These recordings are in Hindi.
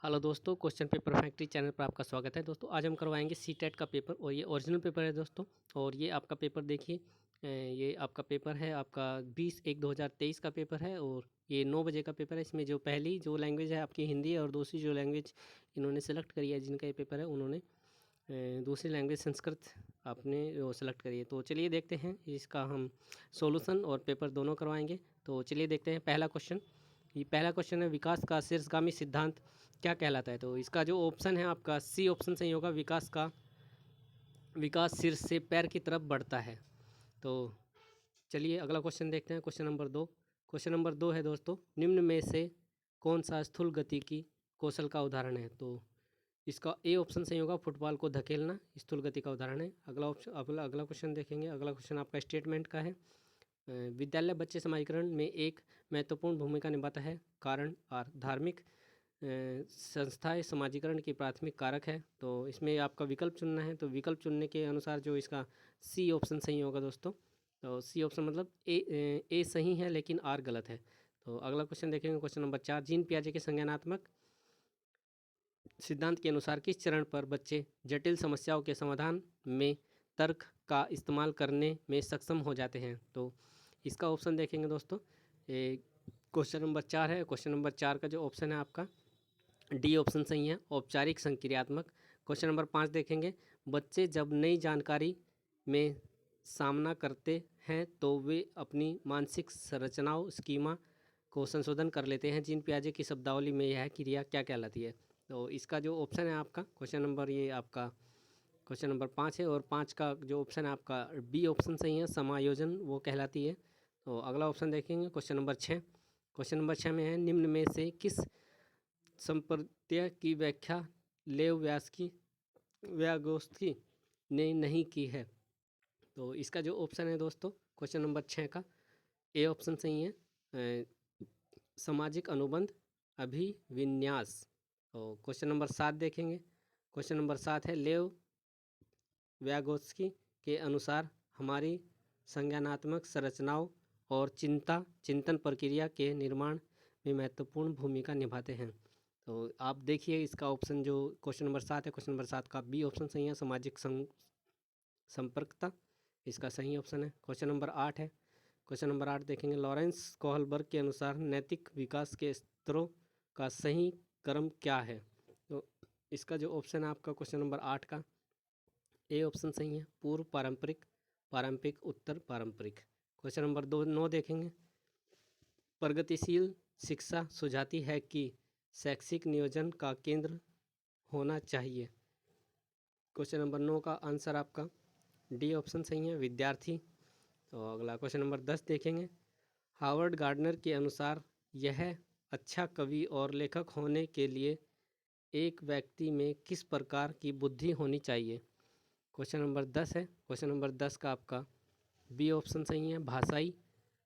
हेलो दोस्तों, क्वेश्चन पेपर फैक्ट्री चैनल पर आपका स्वागत है। दोस्तों आज हम करवाएंगे सीटेट का पेपर और ये ओरिजिनल पेपर है दोस्तों। और ये आपका पेपर देखिए, ये आपका पेपर है, आपका 20/1/2023 का पेपर है और ये 9 बजे का पेपर है। इसमें जो पहली जो लैंग्वेज है आपकी हिंदी है और दूसरी जो लैंग्वेज इन्होंने सेलेक्ट करी है, जिनका ये पेपर है, उन्होंने दूसरी लैंग्वेज संस्कृत आपने वो सेलेक्ट करी है। तो चलिए देखते हैं इसका हम सॉल्यूशन और पेपर दोनों करवाएंगे। तो चलिए देखते हैं पहला क्वेश्चन। ये पहला क्वेश्चन है, विकास का शीर्षगामी सिद्धांत क्या कहलाता है। तो इसका जो ऑप्शन है आपका सी ऑप्शन सही होगा। विकास शीर्ष से पैर की तरफ बढ़ता है। तो चलिए अगला क्वेश्चन देखते हैं, क्वेश्चन नंबर 2। क्वेश्चन नंबर 2 है दोस्तों, निम्न में से कौन सा स्थूल गति की कौशल का उदाहरण है। तो इसका ए ऑप्शन सही होगा, फुटबॉल को धकेलना स्थूल गति का उदाहरण है। अगला क्वेश्चन देखेंगे। अगला क्वेश्चन आपका स्टेटमेंट का है। विद्यालय बच्चे समाजीकरण में एक महत्वपूर्ण भूमिका निभाता है। कारण और धार्मिक संस्थाएं समाजीकरण की प्राथमिक कारक है। तो इसमें आपका विकल्प चुनना है। तो विकल्प चुनने के अनुसार जो इसका सी ऑप्शन सही होगा दोस्तों। तो सी ऑप्शन मतलब ए सही है लेकिन आर गलत है। तो अगला क्वेश्चन देखेंगे, क्वेश्चन नंबर 4। जीन पियाजे के संज्ञानात्मक सिद्धांत के अनुसार किस चरण पर बच्चे जटिल समस्याओं के समाधान में तर्क का इस्तेमाल करने में सक्षम हो जाते हैं। तो इसका ऑप्शन देखेंगे दोस्तों। क्वेश्चन नंबर 4 है। क्वेश्चन नंबर 4 का जो ऑप्शन है आपका डी ऑप्शन सही है, औपचारिक संक्रियात्मक। क्वेश्चन नंबर 5 देखेंगे, बच्चे जब नई जानकारी में सामना करते हैं तो वे अपनी मानसिक संरचनाओं स्कीमा को संशोधन कर लेते हैं। जीन पियाजे की शब्दावली में यह क्रिया क्या कहलाती है। तो इसका जो ऑप्शन है आपका क्वेश्चन नंबर ये आपका क्वेश्चन नंबर 5 है और 5 का जो ऑप्शन है आपका बी ऑप्शन सही है, समायोजन वो कहलाती है। तो अगला ऑप्शन देखेंगे, क्वेश्चन नंबर 6। क्वेश्चन नंबर 6 में है, निम्न में से किस संप्रत्यय की व्याख्या लेव व्यागोस्की ने नहीं की है। तो इसका जो ऑप्शन है दोस्तों क्वेश्चन नंबर 6 का ए ऑप्शन सही है, सामाजिक अनुबंध अभिविन्यास। तो क्वेश्चन नंबर 7 देखेंगे। क्वेश्चन नंबर 7 है, लेव व्यागोस्की के अनुसार हमारी संज्ञानात्मक संरचनाओं और चिंतन प्रक्रिया के निर्माण में महत्वपूर्ण भूमिका निभाते हैं। तो आप देखिए इसका ऑप्शन जो क्वेश्चन नंबर 7 है, क्वेश्चन नंबर 7 का बी ऑप्शन सही है, सामाजिक संपर्कता इसका सही ऑप्शन है। क्वेश्चन नंबर 8 है। क्वेश्चन नंबर 8 देखेंगे, लॉरेंस कोहलबर्ग के अनुसार नैतिक विकास के स्तरों का सही क्रम क्या है। तो इसका जो ऑप्शन है आपका क्वेश्चन नंबर 8 का ए ऑप्शन सही है, पूर्व पारंपरिक, पारंपरिक, उत्तर पारंपरिक। क्वेश्चन नंबर 9 देखेंगे, प्रगतिशील शिक्षा सुझाती है कि शैक्षिक नियोजन का केंद्र होना चाहिए। क्वेश्चन नंबर 9 का आंसर आपका डी ऑप्शन सही है, विद्यार्थी। तो अगला क्वेश्चन नंबर 10 देखेंगे, हावर्ड गार्डनर के अनुसार यह अच्छा कवि और लेखक होने के लिए एक व्यक्ति में किस प्रकार की बुद्धि होनी चाहिए। क्वेश्चन नंबर 10 है। क्वेश्चन नंबर 10 का आपका बी ऑप्शन सही है, भाषाई।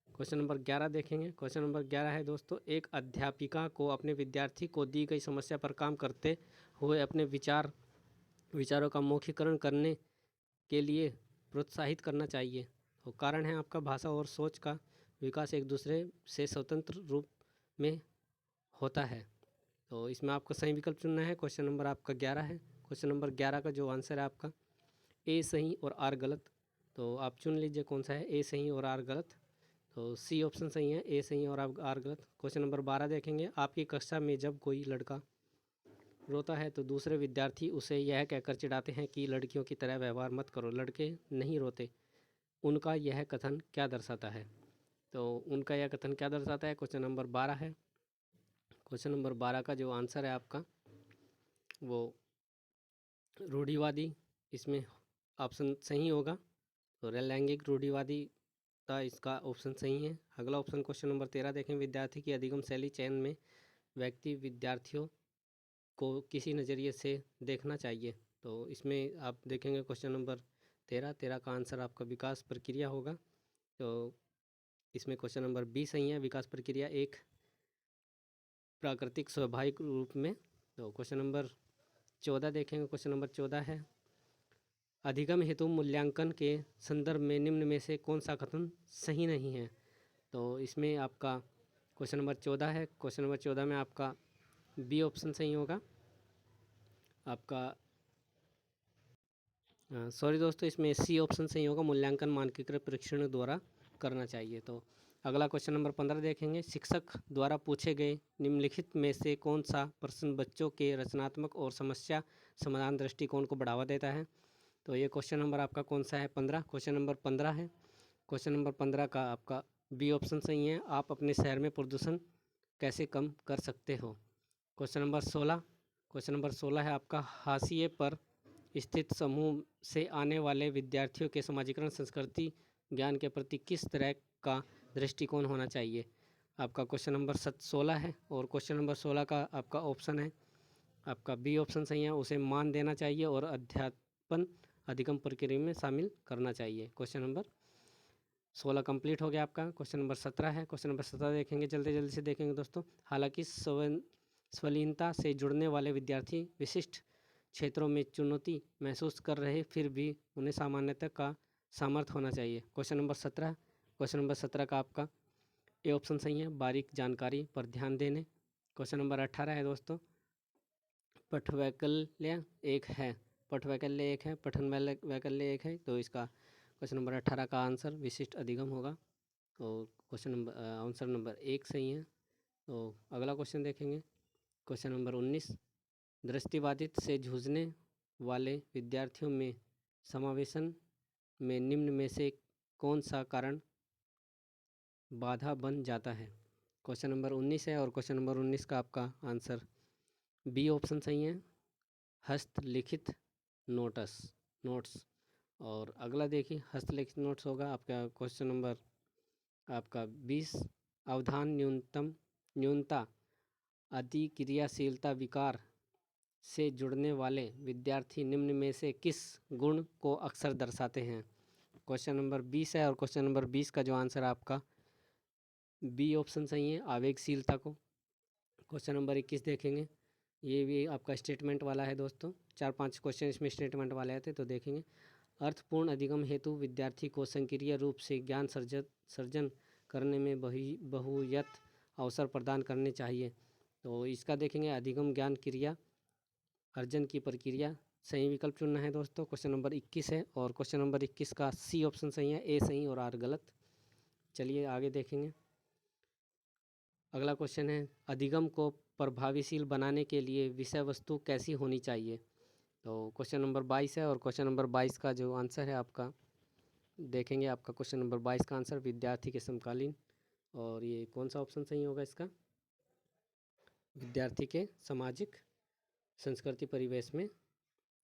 क्वेश्चन नंबर 11 देखेंगे। क्वेश्चन नंबर 11 है दोस्तों, एक अध्यापिका को अपने विद्यार्थी को दी गई समस्या पर काम करते हुए अपने विचारों का मौखिकरण करने के लिए प्रोत्साहित करना चाहिए। तो कारण है आपका भाषा और सोच का विकास एक दूसरे से स्वतंत्र रूप में होता है। तो इसमें आपको सही विकल्प चुनना है। क्वेश्चन नंबर आपका 11 है। क्वेश्चन नंबर 11 का जो आंसर है आपका ए सही और आर गलत। तो आप चुन लीजिए कौन सा है, ए सही और आर गलत। तो सी ऑप्शन सही है, ए सही और आर गलत। क्वेश्चन नंबर 12 देखेंगे, आपकी कक्षा में जब कोई लड़का रोता है तो दूसरे विद्यार्थी उसे यह कहकर चिढ़ाते हैं कि लड़कियों की तरह व्यवहार मत करो, लड़के नहीं रोते। उनका यह कथन क्या दर्शाता है। तो उनका यह कथन क्या दर्शाता है, क्वेश्चन नंबर 12 है। क्वेश्चन नंबर 12 का जो आंसर है आपका वो रूढ़िवादी, इसमें ऑप्शन सही होगा। तो लैंगिक रूढ़िवादी का इसका ऑप्शन सही है। अगला ऑप्शन क्वेश्चन नंबर 13 देखें, विद्यार्थी की अधिगम शैली चयन में व्यक्ति विद्यार्थियों को किसी नज़रिए से देखना चाहिए। तो इसमें आप देखेंगे क्वेश्चन नंबर 13 का आंसर आपका विकास प्रक्रिया होगा। तो इसमें क्वेश्चन नंबर 20 सही है, विकास प्रक्रिया एक प्राकृतिक स्वाभाविक रूप में। तो क्वेश्चन नंबर 14 देखेंगे। क्वेश्चन नंबर 14 है, अधिगम हेतु मूल्यांकन के संदर्भ में निम्न में से कौन सा कथन सही नहीं है। तो इसमें आपका क्वेश्चन नंबर 14 है। क्वेश्चन नंबर 14 में आपका बी ऑप्शन सही होगा आपका। सॉरी दोस्तों, इसमें सी ऑप्शन सही होगा, मूल्यांकन मानकीकृत परीक्षण द्वारा करना चाहिए। तो अगला क्वेश्चन नंबर 15 देखेंगे। शिक्षक द्वारा पूछे गए निम्नलिखित में से कौन सा प्रश्न बच्चों के रचनात्मक और समस्या समाधान दृष्टिकोण को बढ़ावा देता है? तो ये क्वेश्चन नंबर आपका कौन सा है? 15। क्वेश्चन नंबर 15 है। क्वेश्चन नंबर 15 का आपका बी ऑप्शन सही है। आप अपने शहर में प्रदूषण कैसे कम कर सकते हो? Question number 16। क्वेश्चन नंबर 16 है आपका, हाशिए पर स्थित समूह से आने वाले विद्यार्थियों के समाजीकरण संस्कृति ज्ञान के प्रति किस तरह का दृष्टिकोण होना चाहिए? आपका क्वेश्चन नंबर 16 है। और क्वेश्चन नंबर 16 का आपका ऑप्शन है आपका बी ऑप्शन सही है, उसे मान देना चाहिए और अध्यापन अधिगम प्रक्रिया में शामिल करना चाहिए। क्वेश्चन नंबर 16 कंप्लीट हो गया आपका। क्वेश्चन नंबर 17 है। क्वेश्चन नंबर 17 देखेंगे, जल्दी जल्दी से देखेंगे दोस्तों। हालांकि स्वलीनता से जुड़ने वाले विद्यार्थी विशिष्ट क्षेत्रों में चुनौती महसूस कर रहे, फिर भी उन्हें सामान्यता का सामर्थ्य होना चाहिए। Question number 17। क्वेश्चन नंबर 17 का आपका ए ऑप्शन सही है, बारीक जानकारी पर ध्यान देने। क्वेश्चन नंबर 18 है दोस्तों, पठवैकल्य एक है, पठवैकल्य एक है, पठन वैकल्य एक है। तो इसका क्वेश्चन नंबर 18 का आंसर विशिष्ट अधिगम होगा। और क्वेश्चन नंबर आंसर नंबर 1 सही है। तो अगला क्वेश्चन देखेंगे। क्वेश्चन नंबर 19, दृष्टिबाधित से जूझने वाले विद्यार्थियों में समावेशन में निम्न में से कौन सा कारण बाधा बन जाता है? क्वेश्चन नंबर 19 है और क्वेश्चन नंबर 19 का आपका आंसर बी ऑप्शन सही है, हस्तलिखित नोट्स। और अगला देखिए, हस्तलिखित नोट्स होगा आपका क्वेश्चन नंबर आपका 20, अवधान न्यूनता अतिक्रियाशीलता विकार से जुड़ने वाले विद्यार्थी निम्न में से किस गुण को अक्सर दर्शाते हैं? क्वेश्चन नंबर 20 है और क्वेश्चन नंबर 20 का जो आंसर आपका बी ऑप्शन सही है, आवेगशीलता को। क्वेश्चन नंबर 21 देखेंगे, ये भी आपका स्टेटमेंट वाला है दोस्तों। 4-5 क्वेश्चन इसमें स्टेटमेंट वाले आते, तो देखेंगे। अर्थपूर्ण अधिगम हेतु विद्यार्थी को संक्रिय रूप से ज्ञान सर्जन करने में बहुयत अवसर प्रदान करने चाहिए। तो इसका देखेंगे, अधिगम ज्ञान क्रिया अर्जन की प्रक्रिया, सही विकल्प चुनना है दोस्तों। क्वेश्चन नंबर 21 है और क्वेश्चन नंबर 21 का सी ऑप्शन सही है, ए सही और आर गलत। चलिए आगे देखेंगे। अगला क्वेश्चन है, अधिगम को प्रभावशील बनाने के लिए विषय वस्तु कैसी होनी चाहिए? तो क्वेश्चन नंबर 22 है और क्वेश्चन नंबर 22 का जो आंसर है आपका देखेंगे, आपका क्वेश्चन नंबर 22 का आंसर विद्यार्थी के समकालीन, और ये कौन सा ऑप्शन सही होगा इसका? विद्यार्थी के सामाजिक संस्कृति परिवेश में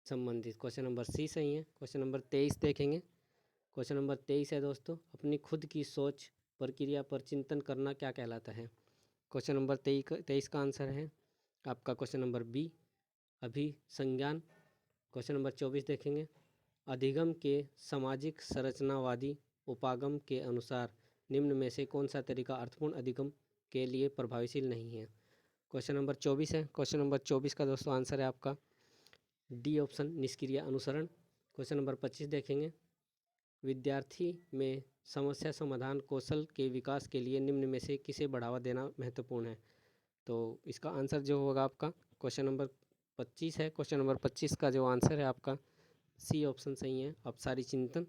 संबंधित। क्वेश्चन नंबर सी सही है। क्वेश्चन नंबर 23 देखेंगे। क्वेश्चन नंबर 23 है दोस्तों, अपनी खुद की सोच प्रक्रिया पर चिंतन करना क्या कहलाता है? क्वेश्चन नंबर 23 का आंसर है आपका क्वेश्चन नंबर बी, अभिसंज्ञान। क्वेश्चन नंबर 24 देखेंगे, अधिगम के सामाजिक संरचनावादी उपागम के अनुसार निम्न में से कौन सा तरीका अर्थपूर्ण अधिगम के लिए प्रभावशील नहीं है? क्वेश्चन नंबर 24 है। क्वेश्चन नंबर 24 का दोस्तों आंसर है आपका डी ऑप्शन, निष्क्रिय अनुसरण। क्वेश्चन नंबर 25 देखेंगे, विद्यार्थी में समस्या समाधान कौशल के विकास के लिए निम्न में से किसे बढ़ावा देना महत्वपूर्ण है? तो इसका आंसर जो होगा आपका क्वेश्चन नंबर 25 है। क्वेश्चन नंबर 25 का जो आंसर है आपका सी ऑप्शन सही है, अपसारी चिंतन।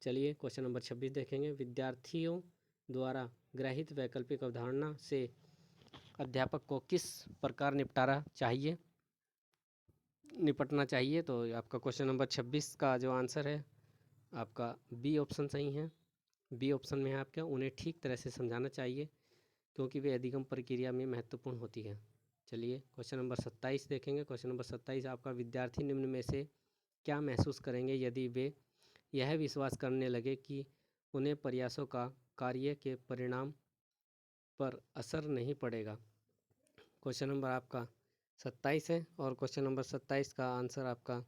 चलिए क्वेश्चन नंबर 26 देखेंगे, विद्यार्थियों द्वारा ग्रहित वैकल्पिक अवधारणा से अध्यापक को किस प्रकार निपटना चाहिए? तो आपका क्वेश्चन नंबर 26 का जो आंसर है आपका बी ऑप्शन सही है। बी ऑप्शन में है आपका, उन्हें ठीक तरह से समझाना चाहिए क्योंकि वे अधिगम प्रक्रिया में महत्वपूर्ण होती है। चलिए क्वेश्चन नंबर 27 देखेंगे। क्वेश्चन नंबर 27 आपका, विद्यार्थी निम्न में से क्या महसूस करेंगे यदि वे यह विश्वास करने लगे कि उन्हें प्रयासों का कार्य के परिणाम पर असर नहीं पड़ेगा? क्वेश्चन नंबर आपका 27 है और क्वेश्चन नंबर 27 का आंसर आपका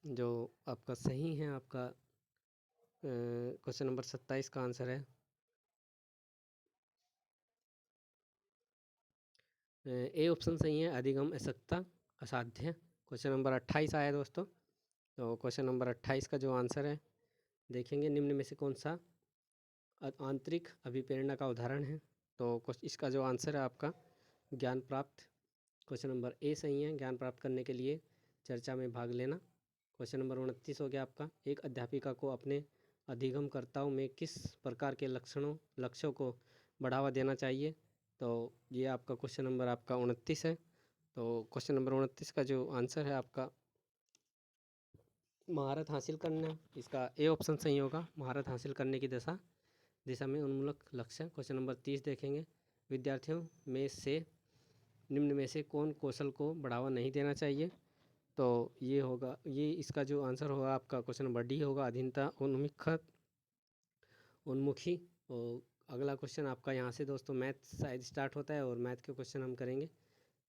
जो आपका सही है, आपका क्वेश्चन नंबर 27 का आंसर है ए ऑप्शन सही है, अधिगम असक्ता असाध्य। क्वेश्चन नंबर 28 आया दोस्तों। तो क्वेश्चन नंबर 28 का जो आंसर है देखेंगे, निम्न में से कौन सा आंतरिक अभिप्रेरणा का उदाहरण है? तो इसका जो आंसर है आपका ज्ञान प्राप्त क्वेश्चन नंबर ए सही है, ज्ञान प्राप्त करने के लिए चर्चा में भाग लेना। क्वेश्चन नंबर 29 हो गया आपका, एक अध्यापिका को अपने अधिगमकर्ताओं में किस प्रकार के लक्ष्यों को बढ़ावा देना चाहिए। तो ये आपका क्वेश्चन नंबर आपका 29 है। तो क्वेश्चन नंबर 29 का जो आंसर है आपका महारत हासिल करना, इसका ए ऑप्शन सही होगा। महारत हासिल करने की दिशा में उन्मुख लक्ष्य। क्वेश्चन नंबर 30 देखेंगे, विद्यार्थियों में से निम्न में से कौन कौशल को बढ़ावा नहीं देना चाहिए। तो ये होगा, ये इसका जो आंसर होगा आपका क्वेश्चन नंबर डी होगा, अधीनता उन्मुखी। और अगला क्वेश्चन आपका यहाँ से दोस्तों मैथ शायद स्टार्ट होता है और मैथ के क्वेश्चन हम करेंगे।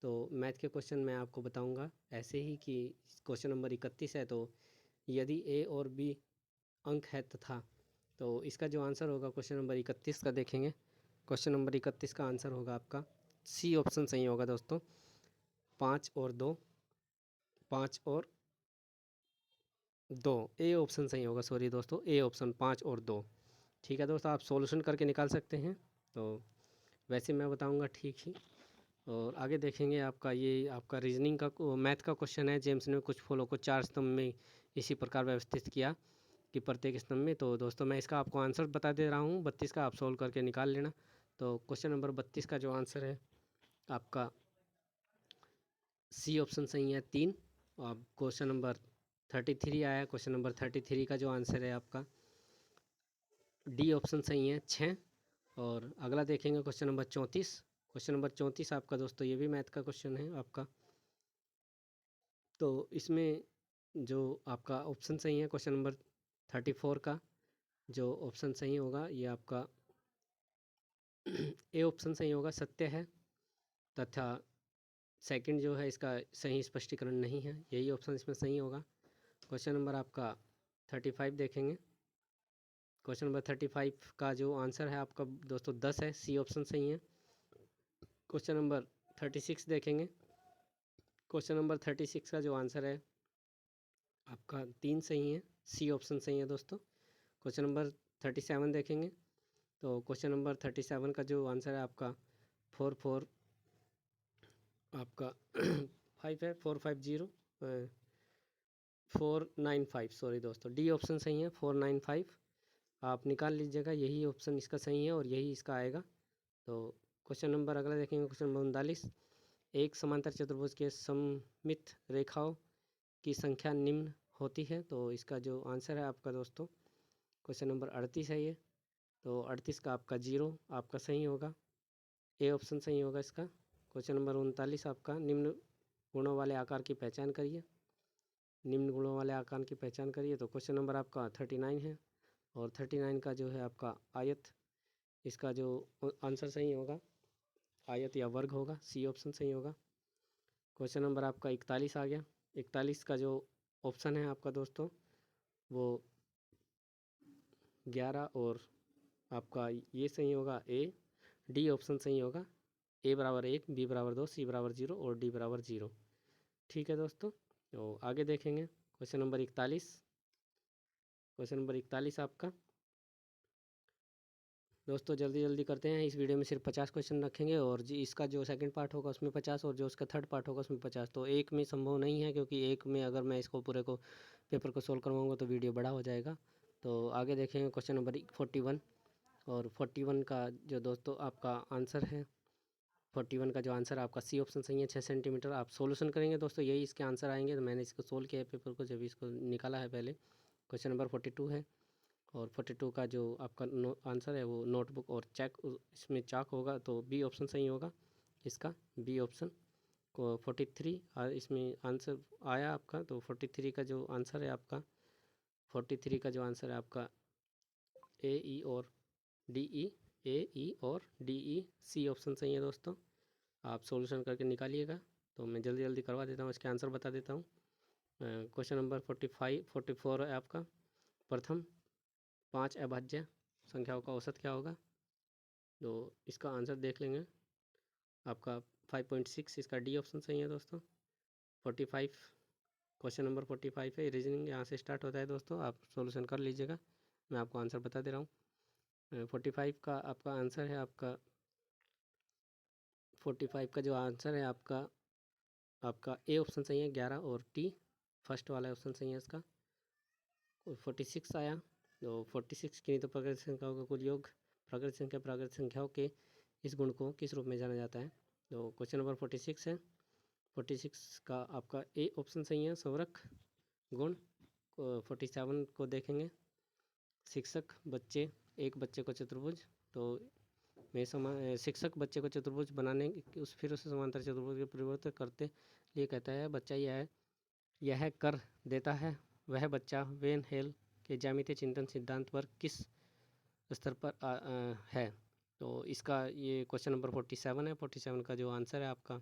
तो मैथ के क्वेश्चन मैं आपको बताऊंगा ऐसे ही कि क्वेश्चन नंबर 31 है, तो यदि ए और बी अंक है तथा, तो इसका जो आंसर होगा क्वेश्चन नंबर 31 का देखेंगे। क्वेश्चन नंबर 31 का आंसर होगा आपका सी ऑप्शन सही होगा दोस्तों, 5 और 2, 5 और 2, ए ऑप्शन सही होगा, सॉरी दोस्तों, ए ऑप्शन 5 और 2। ठीक है दोस्तों, आप सॉल्यूशन करके निकाल सकते हैं। तो वैसे मैं बताऊंगा ठीक ही। और आगे देखेंगे आपका ये आपका रीजनिंग का मैथ का क्वेश्चन है। जेम्स ने कुछ फलों को 4 स्तंभ में इसी प्रकार व्यवस्थित किया कि प्रत्येक स्तंभ में। तो दोस्तों मैं इसका आपको आंसर बता दे रहा हूँ 32 का, आप सोल्व करके निकाल लेना। तो क्वेश्चन नंबर 32 का जो आंसर है आपका सी ऑप्शन सही है, 3। अब क्वेश्चन नंबर 33 आया, क्वेश्चन नंबर 33 का जो आंसर है आपका डी ऑप्शन सही है, 6। और अगला देखेंगे क्वेश्चन नंबर 34। क्वेश्चन नंबर 34 आपका दोस्तों ये भी मैथ का क्वेश्चन है आपका। तो इसमें जो आपका ऑप्शन सही है क्वेश्चन नंबर 34 का जो ऑप्शन सही होगा ये आपका ए ऑप्शन सही होगा, सत्य है तथा सेकंड जो है इसका सही स्पष्टीकरण नहीं है, यही ऑप्शन इसमें सही होगा। क्वेश्चन नंबर आपका 35 देखेंगे। क्वेश्चन नंबर 35 का जो आंसर है आपका दोस्तों 10 है, सी ऑप्शन सही है। क्वेश्चन नंबर 36 देखेंगे। क्वेश्चन नंबर 36 का जो आंसर है आपका 3 सही है, सी ऑप्शन सही है दोस्तों। क्वेश्चन नंबर 37 देखेंगे। तो क्वेश्चन नंबर 37 का जो आंसर है आपका 4 आपका 5 है, 450 495, सॉरी दोस्तों, डी ऑप्शन सही है, 495 आप निकाल लीजिएगा, यही ऑप्शन इसका सही है और यही इसका आएगा। तो क्वेश्चन नंबर अगला देखेंगे, क्वेश्चन नंबर 39, एक समांतर चतुर्भुज के सममित रेखाओं की संख्या निम्न होती है। तो इसका जो आंसर है आपका दोस्तों क्वेश्चन नंबर 38 है ये। तो 38 का आपका 0 आपका सही होगा, ए ऑप्शन सही होगा इसका। क्वेश्चन नंबर 39 आपका निम्न गुणों वाले आकार की पहचान करिए, निम्न गुणों वाले आकार की पहचान करिए। तो क्वेश्चन नंबर आपका 39 है और 39 का जो है आपका आयत, इसका जो आंसर सही होगा आयत या वर्ग होगा, सी ऑप्शन सही होगा। क्वेश्चन नंबर आपका 41 आ गया। 41 का जो ऑप्शन है आपका दोस्तों वो 11 और आपका ये सही होगा, ए डी ऑप्शन सही होगा, ए बराबर 1, बी बराबर 2, सी बराबर 0 और डी बराबर 0। ठीक है दोस्तों, तो आगे देखेंगे क्वेश्चन नंबर 41। क्वेश्चन नंबर 41 आपका दोस्तों जल्दी जल्दी करते हैं, इस वीडियो में सिर्फ 50 क्वेश्चन रखेंगे और जी इसका जो सेकंड पार्ट होगा उसमें 50 और जो उसका थर्ड पार्ट होगा उसमें 50। तो एक में संभव नहीं है, क्योंकि एक में अगर मैं इसको पूरे को पेपर को सोल्व करवाऊँगा तो वीडियो बड़ा हो जाएगा। तो आगे देखेंगे क्वेश्चन नंबर 41। और 41 का जो दोस्तों आपका आंसर है, 41 का जो आंसर आपका सी ऑप्शन सही है, 6 सेंटीमीटर। आप सोल्यूशन करेंगे दोस्तों यही इसके आंसर आएंगे। तो मैंने इसको सोल्व किया है पेपर को, जब इसको निकाला है पहले। क्वेश्चन नंबर 42 है और 42 का जो आपका आंसर है वो नोटबुक और चेक, इसमें चाक होगा, तो बी ऑप्शन सही होगा इसका, बी ऑप्शन को 43 इसमें आंसर आया आपका। तो 43 का जो आंसर है आपका, 43 का जो आंसर है आपका ए ई और डी ई, ए ई और डी ई, सी ऑप्शन सही है दोस्तों। आप सॉल्यूशन करके निकालिएगा। तो मैं जल्दी जल्दी करवा देता हूँ, इसके आंसर बता देता हूँ। क्वेश्चन नंबर 44 है आपका, प्रथम 5 अभाज्य संख्याओं का औसत क्या होगा। तो इसका आंसर देख लेंगे आपका 5.6, इसका डी ऑप्शन सही है दोस्तों। 45 क्वेश्चन नंबर 45 है, रीजनिंग यहाँ से स्टार्ट होता है दोस्तों, आप सॉल्यूशन कर लीजिएगा, मैं आपको आंसर बता दे रहा हूँ। 45 का आपका आंसर है आपका, 45 का जो आंसर है आपका आपका ए ऑप्शन सही है 11 और टी फर्स्ट वाला ऑप्शन सही है इसका। 46 आया, तो 46 की नहीं तो प्राकृतिक संख्याओं का कुल योग। प्राकृतिक संख्याओं के इस गुण को किस रूप में जाना जाता है? तो क्वेश्चन नंबर 46 है। 46 का आपका ए ऑप्शन सही है संवरक गुण। 47 को देखेंगे, शिक्षक बच्चे एक बच्चे को चतुर्भुज। तो शिक्षक बच्चे को चतुर्भुज बनाने उस फिर उसे समांतर चतुर्भुज के परिवर्तन करते लिए कहता है बच्चा यह कर देता है। वह बच्चा वेन हेल के ज्यामितीय चिंतन सिद्धांत पर किस स्तर पर है? तो इसका ये क्वेश्चन नंबर 47 है। 47 का जो आंसर है आपका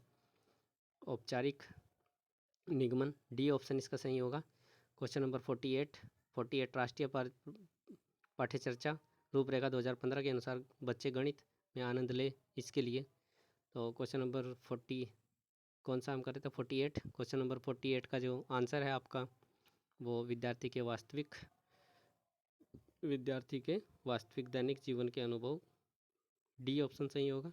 औपचारिक निगमन, डी ऑप्शन इसका सही होगा। क्वेश्चन नंबर 48 राष्ट्रीय पाठ्यचर्चा रूपरेखा 2015 के अनुसार बच्चे गणित में आनंद ले इसके लिए। तो क्वेश्चन नंबर 40 कौन सा हम कर रहे थे? 48। क्वेश्चन नंबर 48 का जो आंसर है आपका वो विद्यार्थी के वास्तविक दैनिक जीवन के अनुभव, डी ऑप्शन सही होगा।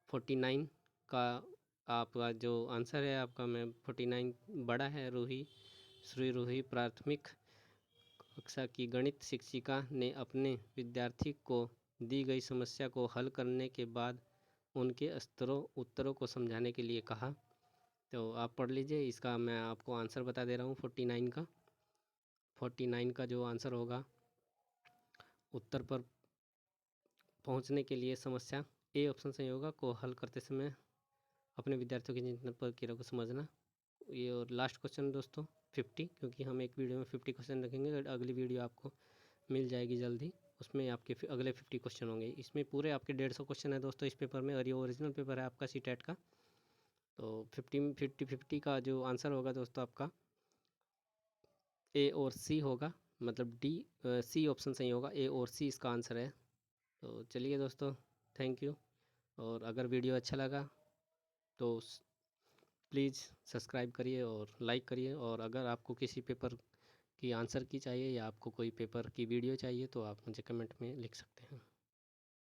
49 का आपका जो आंसर है आपका मैं 49 बड़ा है श्री रूही प्राथमिक कक्षा की गणित शिक्षिका ने अपने विद्यार्थी को दी गई समस्या को हल करने के बाद उनके उत्तरों को समझाने के लिए कहा। तो आप पढ़ लीजिए, इसका मैं आपको आंसर बता दे रहा हूँ। 49 का जो आंसर होगा उत्तर पर पहुँचने के लिए समस्या ए ऑप्शन सही होगा को हल करते समय अपने विद्यार्थियों की चिंतन प्रक्रिया को समझना। ये और लास्ट क्वेश्चन दोस्तों 50, क्योंकि हम एक वीडियो में 50 क्वेश्चन रखेंगे। अगली वीडियो आपको मिल जाएगी जल्दी, उसमें आपके अगले 50 क्वेश्चन होंगे। इसमें पूरे आपके 150 क्वेश्चन है दोस्तों इस पेपर में, और ये ओरिजिनल पेपर है आपका सीटेट का। तो 50 का जो आंसर होगा दोस्तों आपका ए और सी होगा, मतलब सी ऑप्शन सही होगा, ए और सी इसका आंसर है। तो चलिए दोस्तों, थैंक यू। और अगर वीडियो अच्छा लगा तो प्लीज़ सब्सक्राइब करिए और लाइक करिए। और अगर आपको किसी पेपर की आंसर की चाहिए या आपको कोई पेपर की वीडियो चाहिए तो आप मुझे कमेंट में लिख सकते हैं।